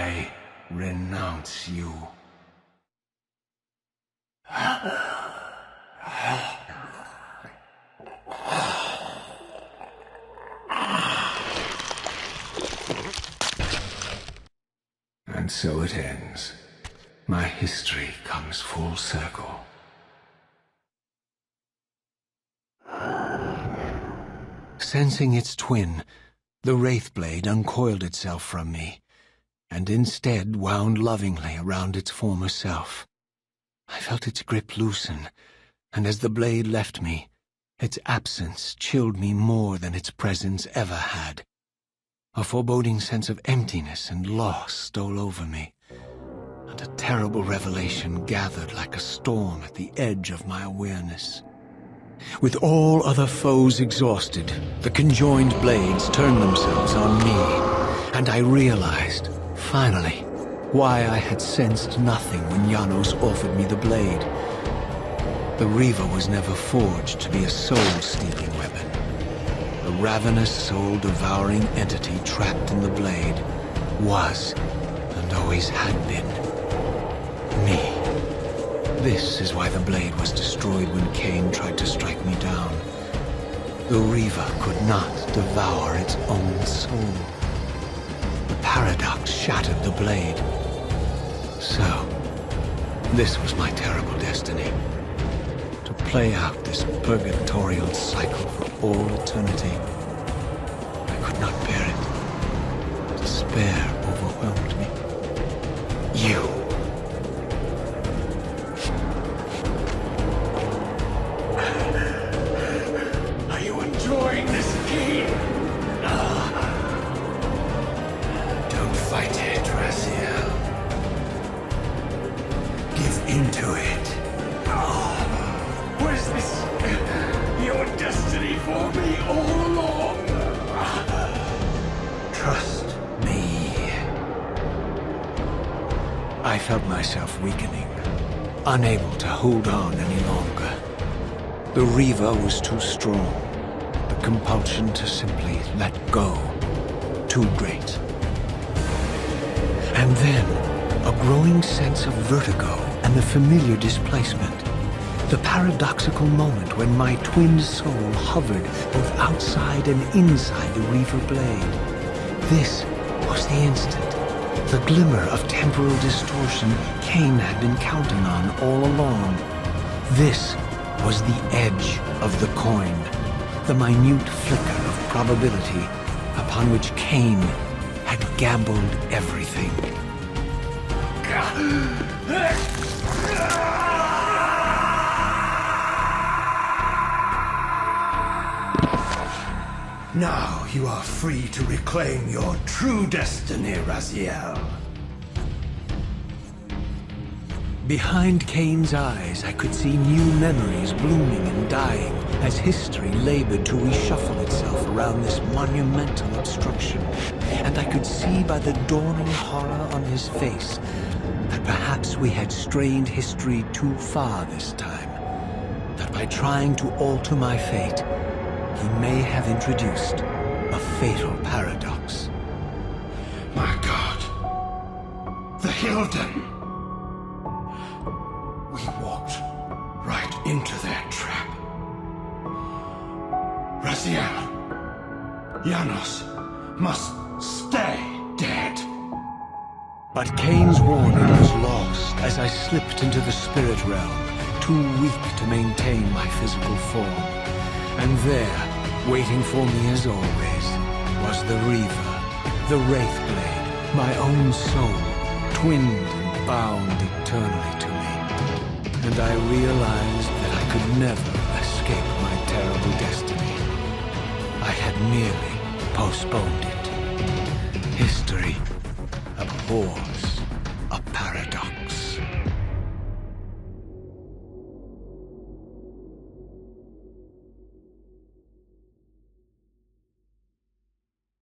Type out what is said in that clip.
I renounce you. And so it ends. My history comes full circle. Sensing its twin, the Wraithblade uncoiled itself from me, and instead wound lovingly around its former self. I felt its grip loosen, and as the blade left me, its absence chilled me more than its presence ever had. A foreboding sense of emptiness and loss stole over me, and a terrible revelation gathered like a storm at the edge of my awareness. With all other foes exhausted, the conjoined blades turned themselves on me, and I realized, finally, why I had sensed nothing when Janos offered me the blade. The Reaver was never forged to be a soul-stealing weapon. The ravenous, soul-devouring entity trapped in the blade was, and always had been, me. This is why the blade was destroyed when Cain tried to strike me down. The Reaver could not devour its own soul. The paradox shattered the blade. So, this was my terrible destiny. To play out this purgatorial cycle for all eternity. I could not bear it. Despair overwhelmed me. You. Into it. Was this your destiny for me all along? Trust me. I felt myself weakening, unable to hold on any longer. The Reaver was too strong. The compulsion to simply let go, too great. And then, a growing sense of vertigo and the familiar displacement. The paradoxical moment when my twin soul hovered both outside and inside the Reaver blade. This was the instant, the glimmer of temporal distortion Cain had been counting on all along. This was the edge of the coin, the minute flicker of probability upon which Cain had gambled everything. Now you are free to reclaim your true destiny, Raziel. Behind Cain's eyes, I could see new memories blooming and dying as history labored to reshuffle itself around this monumental obstruction. And I could see by the dawning horror on his face that perhaps we had strained history too far this time. That by trying to alter my fate, he may have introduced a fatal paradox. My God. The Hilden. We walked right into their trap. Raziel, Janos must stay dead. But Cain's warning was lost as I slipped into the spirit realm, too weak to maintain my physical form. And there, waiting for me as always, was the Reaver, the Wraithblade, my own soul, twinned and bound eternally to me. And I realized that I could never escape my terrible destiny. I had merely postponed it. History abhors a paradox.